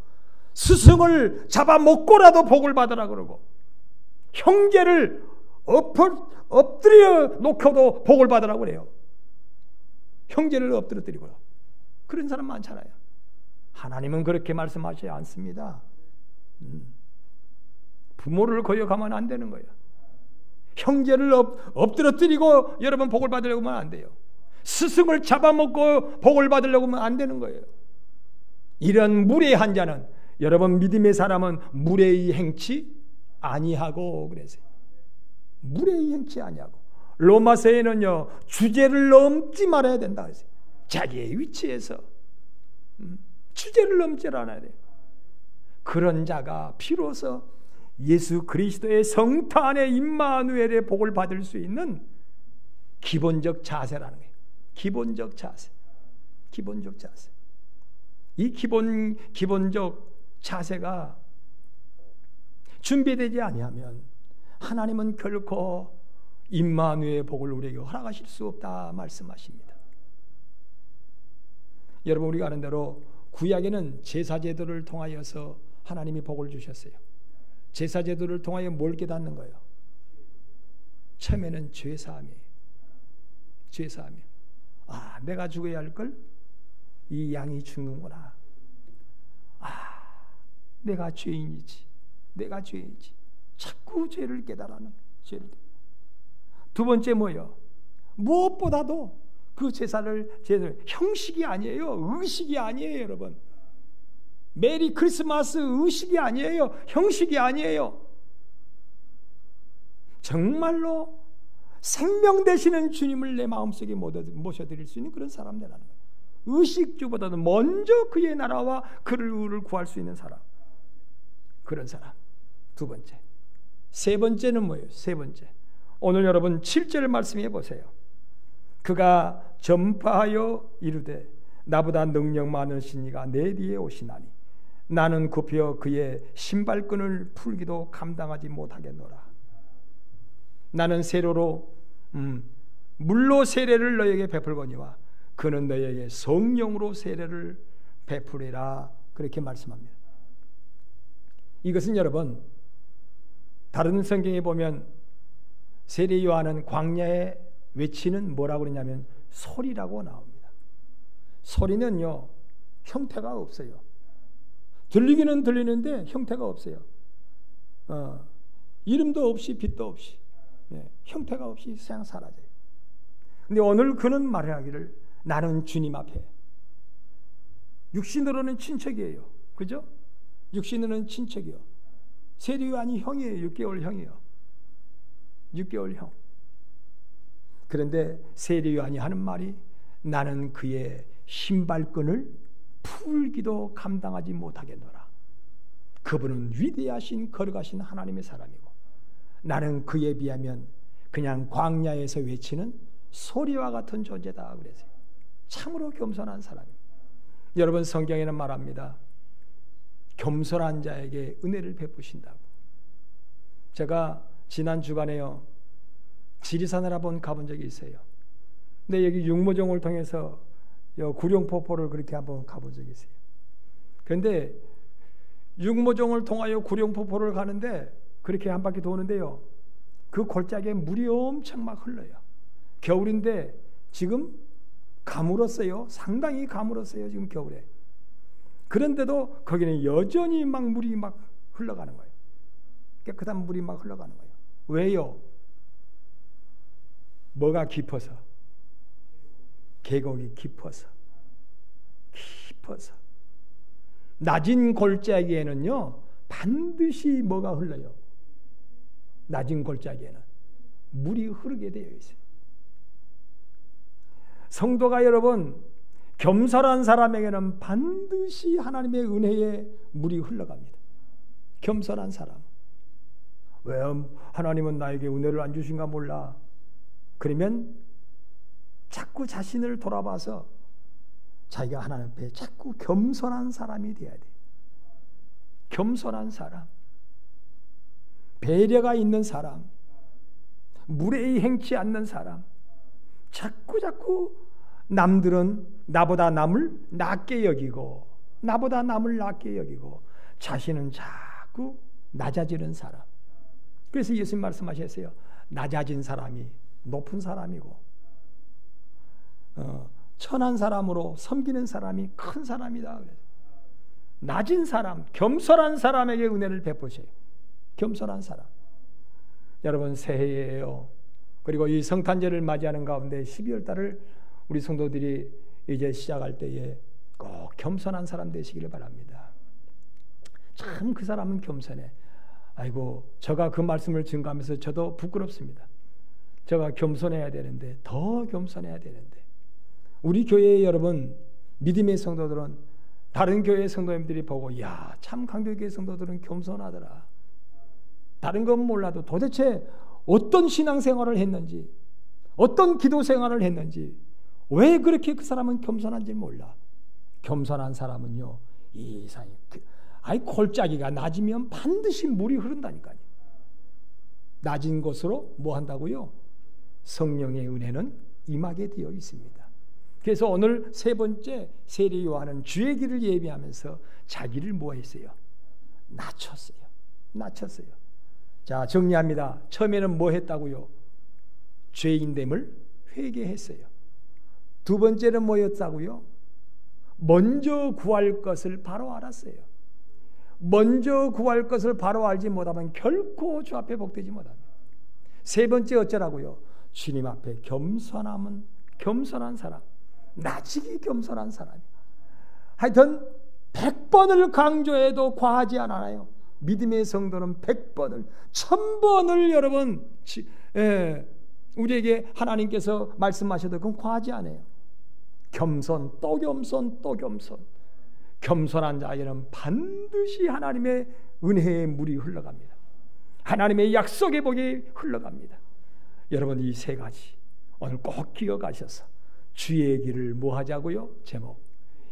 스승을 잡아먹고라도 복을 받으라고 그러고, 형제를 엎드려 놓고도 복을 받으라고 그래요. 형제를 엎드려뜨리고요. 그런 사람 많잖아요. 하나님은 그렇게 말씀하지 않습니다. 부모를 거역하면 안 되는 거예요. 형제를 엎드려뜨리고 여러분 복을 받으려고 하면 안 돼요. 스승을 잡아먹고 복을 받으려고 하면 안 되는 거예요. 이런 무례한 자는, 여러분 믿음의 사람은 무례히 행치 아니하고 그랬어요. 무례히 행치 아니하고. 로마서에는요, 주제를 넘지 말아야 된다 그랬어요. 자기의 위치에서 주제를 넘지 않아야 돼요. 그런 자가 비로소 예수 그리스도의 성타 안에 임마누엘의 복을 받을 수 있는 기본적 자세라는 거예요. 기본적 자세. 기본적 자세. 이 기본적 자세가 준비되지 아니하면 하나님은 결코 임마누엘의 복을 우리에게 허락하실 수 없다 말씀하십니다. 여러분, 우리가 아는 대로 구약에는 제사제도를 통하여서 하나님이 복을 주셨어요. 제사제도를 통하여 뭘 깨닫는 거예요? 처음에는 죄사함이에요. 죄사함이에요. 아, 내가 죽어야 할 걸 이 양이 죽는구나. 아, 내가 죄인이지. 내가 죄인이지. 자꾸 죄를 깨달아는 죄를. 두 번째 뭐예요? 무엇보다도 그 제사를 형식이 아니에요. 의식이 아니에요, 여러분. 메리 크리스마스 의식이 아니에요. 형식이 아니에요. 정말로 생명 되시는 주님을 내 마음속에 모셔드릴 수 있는 그런 사람들이라는 거예요. 의식주보다도 먼저 그의 나라와 그를 의를 구할 수 있는 사람. 그런 사람. 두 번째. 세 번째는 뭐예요? 세 번째. 오늘 여러분 7절 말씀해 보세요. 그가 전파하여 이르되 나보다 능력 많으신 이가 내 뒤에 오시나니 나는 굽혀 그의 신발끈을 풀기도 감당하지 못하겠노라. 나는 세로로 물로 세례를 너에게 베풀거니와 그는 너에게 성령으로 세례를 베풀리라. 그렇게 말씀합니다. 이것은 여러분 다른 성경에 보면 세례 요한은 광야에 외치는 뭐라고 그러냐면 소리라고 나옵니다. 소리는요 형태가 없어요. 들리기는 들리는데 형태가 없어요. 이름도 없이 빛도 없이 형태가 없이 그냥 사라져요. 근데 오늘 그는 말하기를 나는 주님 앞에, 육신으로는 친척이에요. 그죠? 육신으로는 친척이요. 세례 요한이 형이에요. 6개월 형이에요. 6개월 형. 그런데 세례 요한이 하는 말이 나는 그의 신발끈을 풀기도 감당하지 못하겠노라. 그분은 위대하신 거룩하신 하나님의 사람이고 나는 그에 비하면 그냥 광야에서 외치는 소리와 같은 존재다. 그래서 참으로 겸손한 사람입니다. 여러분 성경에는 말합니다. 겸손한 자에게 은혜를 베푸신다고. 제가 지난 주간에요 지리산을 한번 가본 적이 있어요. 근데 여기 육모종을 통해서 구룡포포를 그렇게 한번 가본 적이 있어요. 그런데 육모종을 통하여 구룡포포를 가는데 그렇게 한 바퀴 도는데요, 그 골짜기에 물이 엄청 막 흘러요. 겨울인데 지금 가물었어요. 상당히 가물었어요. 지금 겨울에. 그런데도 거기는 여전히 막 물이 막 흘러가는 거예요. 깨끗한 물이 막 흘러가는 거예요. 왜요? 뭐가 깊어서? 계곡이 깊어서. 낮은 골짜기에는요 반드시 뭐가 흘러요? 낮은 골짜기에는 물이 흐르게 되어 있어요. 성도가 여러분 겸손한 사람에게는 반드시 하나님의 은혜에 물이 흘러갑니다. 겸손한 사람. 왜 하나님은 나에게 은혜를 안 주신가 몰라. 그러면 자꾸 자신을 돌아봐서 자기가 하나님 앞에 자꾸 겸손한 사람이 돼야 돼. 겸손한 사람, 배려가 있는 사람, 무례히 행치 않는 사람. 자꾸 남들은 나보다 남을 낮게 여기고, 나보다 남을 낮게 여기고, 자신은 자꾸 낮아지는 사람. 그래서 예수님 말씀하셨어요. 낮아진 사람이 높은 사람이고, 천한 사람으로 섬기는 사람이 큰 사람이다. 그래서 낮은 사람, 겸손한 사람에게 은혜를 베푸세요. 겸손한 사람. 여러분, 새해예요. 그리고 이 성탄절을 맞이하는 가운데 12월 달을 우리 성도들이 이제 시작할 때에 꼭 겸손한 사람 되시기를 바랍니다. 참 그 사람은 겸손해. 아이고, 제가 그 말씀을 증거하면서 저도 부끄럽습니다. 제가 겸손해야 되는데, 더 겸손해야 되는데, 우리 교회의 여러분, 믿음의 성도들은 다른 교회의 성도님들이 보고, 야, 참 강도교회 성도들은 겸손하더라. 다른 건 몰라도 도대체 어떤 신앙생활을 했는지, 어떤 기도생활을 했는지, 왜 그렇게 그 사람은 겸손한지 몰라. 겸손한 사람은요, 이 사이, 골짜기가 낮으면 반드시 물이 흐른다니까요. 낮은 곳으로 뭐 한다고요? 성령의 은혜는 임하게 되어 있습니다. 그래서 오늘 세 번째 세례 요한은 주의 길을 예비하면서 자기를 뭐 했어요? 낮췄어요. 자, 정리합니다. 처음에는 뭐 했다고요? 죄인됨을 회개했어요. 두 번째는 뭐였다고요? 먼저 구할 것을 바로 알았어요. 먼저 구할 것을 바로 알지 못하면 결코 주 앞에 복되지 못합니다. 세 번째 어쩌라고요? 주님 앞에 겸손함은 겸손한 사람, 낮이기 겸손한 사람이야. 하여튼 100번을 강조해도 과하지 않아요. 믿음의 성도는 100번을, 1000번을 여러분 우리에게 하나님께서 말씀하셔도 그건 과하지 않아요. 겸손, 또 겸손, 또 겸손. 겸손한 자에게는 반드시 하나님의 은혜의 물이 흘러갑니다. 하나님의 약속의 복이 흘러갑니다. 여러분, 이 세 가지 오늘 꼭 기억하셔서 주의 길을 뭐 하자고요? 제목,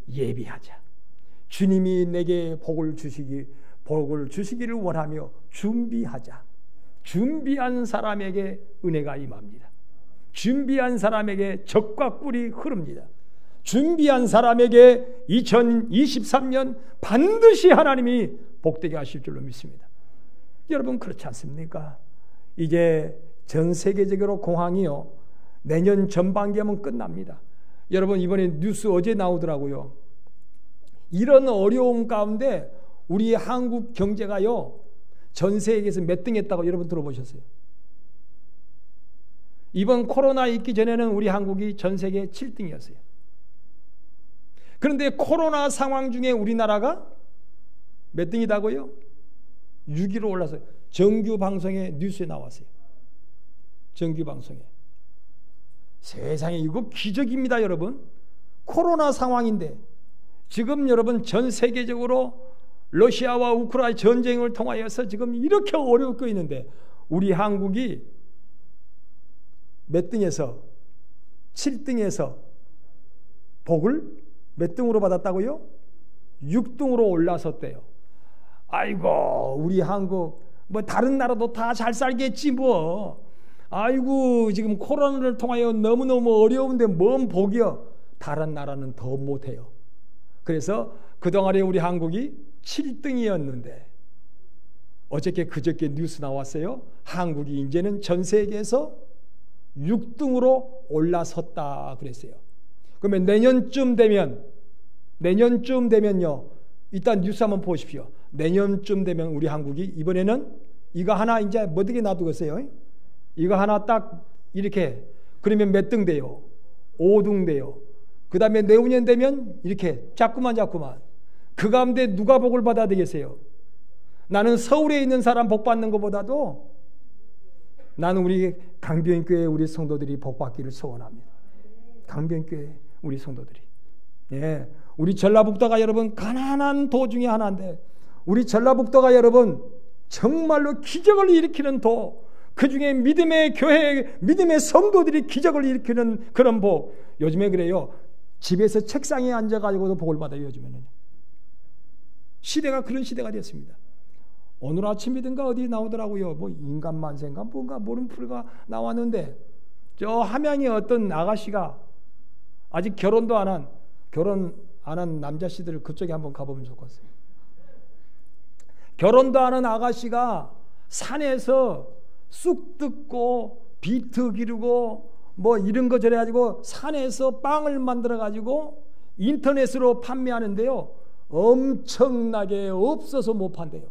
예비하자. 주님이 내게 복을 주시기를 원하며 준비하자. 준비한 사람에게 은혜가 임합니다. 준비한 사람에게 적과 꿀이 흐릅니다. 준비한 사람에게 2023년 반드시 하나님이 복되게 하실 줄로 믿습니다. 여러분, 그렇지 않습니까? 이제 전 세계적으로 공황이요, 내년 전반기하면 끝납니다. 여러분, 이번에 뉴스 어제 나오더라고요. 이런 어려움 가운데 우리 한국 경제가요, 전 세계에서 몇 등 했다고 여러분 들어보셨어요? 이번 코로나 있기 전에는 우리 한국이 전 세계 7등이었어요. 그런데 코로나 상황 중에 우리나라가 몇 등이다고요? 6위로 올라서요. 정규 방송에 뉴스에 나왔어요. 정규 방송에. 세상에, 이거 기적입니다, 여러분. 코로나 상황인데 지금 여러분 전 세계적으로 러시아와 우크라이나 전쟁을 통하여서 지금 이렇게 어렵고 있는데 우리 한국이 몇 등에서 7등에서 복을 몇 등으로 받았다고요? 6등으로 올라섰대요. 아이고, 우리 한국 뭐 다른 나라도 다 잘 살겠지 뭐. 아이고, 지금 코로나를 통하여 너무너무 어려운데 뭔 복이요. 다른 나라는 더 못해요. 그래서 그동안에 우리 한국이 7등이었는데 어저께 그저께 뉴스 나왔어요. 한국이 이제는 전 세계에서 6등으로 올라섰다 그랬어요. 그러면 내년쯤 되면요, 일단 뉴스 한번 보십시오. 내년쯤 되면 우리 한국이 이번에는 이거 하나 이제 어떻게 놔두겠어요? 이거 하나 딱 이렇게, 그러면 몇 등 돼요? 5등 돼요. 그 다음에 내후년 되면 이렇게 자꾸만 그 가운데 누가 복을 받아야 되겠어요? 나는 서울에 있는 사람 복 받는 것보다도 나는 우리 강변교회 우리 성도들이 복 받기를 소원합니다. 강변교회 우리 성도들이. 예, 우리 전라북도가 여러분 가난한 도 중에 하나인데 우리 전라북도가 여러분 정말로 기적을 일으키는 도, 그 중에 믿음의 교회, 믿음의 성도들이 기적을 일으키는 그런 복. 요즘에 그래요. 집에서 책상에 앉아가지고도 복을 받아요. 요즘에는. 시대가 그런 시대가 됐습니다. 오늘 아침이든가 어디 나오더라고요. 뭐 인간 만세인가 뭔가 모르는 프로가 나왔는데, 저 함양에 어떤 아가씨가 아직 결혼 안 한 남자씨들 그쪽에 한번 가보면 좋겠어요. 결혼도 안 한 아가씨가 산에서 쑥 뜯고 비트 기르고 뭐 이런 거 저래 가지고 산에서 빵을 만들어 가지고 인터넷으로 판매하는데요. 엄청나게 없어서 못 판대요.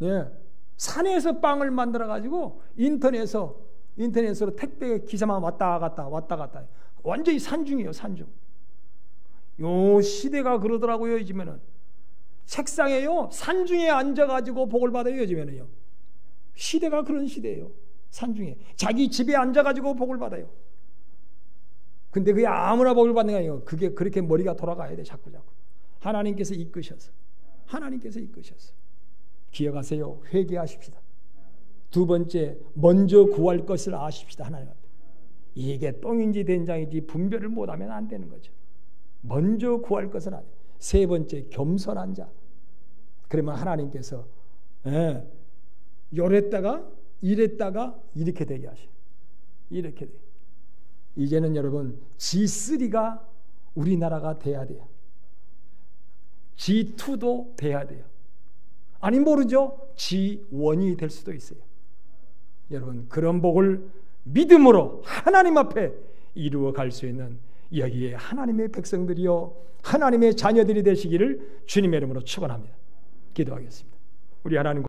예. 산에서 빵을 만들어 가지고 인터넷으로 택배 기사만 왔다 갔다. 완전히 산중이에요, 산중. 요 시대가 그러더라고요, 요즘에는. 책상에요, 산중에 앉아가지고 복을 받아요, 요즘에는요. 시대가 그런 시대예요. 산중에. 자기 집에 앉아가지고 복을 받아요. 근데 그게 아무나 복을 받는 게 아니에요. 그게 그렇게 머리가 돌아가야 돼, 자꾸. 하나님께서 이끄셔서. 기억하세요. 회개하십시다. 두 번째, 먼저 구할 것을 아십시다. 하나님 앞에. 이게 똥인지 된장인지 분별을 못하면 안 되는 거죠. 먼저 구할 것을 아세요. 세 번째, 겸손한 자. 그러면 하나님께서 요랬다가 이랬다가 이렇게 되게 하셔요. 이렇게 돼. 이제는 여러분 G3가 우리나라가 돼야 돼요. G2도 돼야 돼요. 아니 모르죠. G1이 될 수도 있어요. 여러분 그런 복을 믿음으로 하나님 앞에 이루어 갈 수 있는 여기에 하나님의 백성들이요 하나님의 자녀들이 되시기를 주님의 이름으로 축원합니다. 기도하겠습니다. 우리 하나님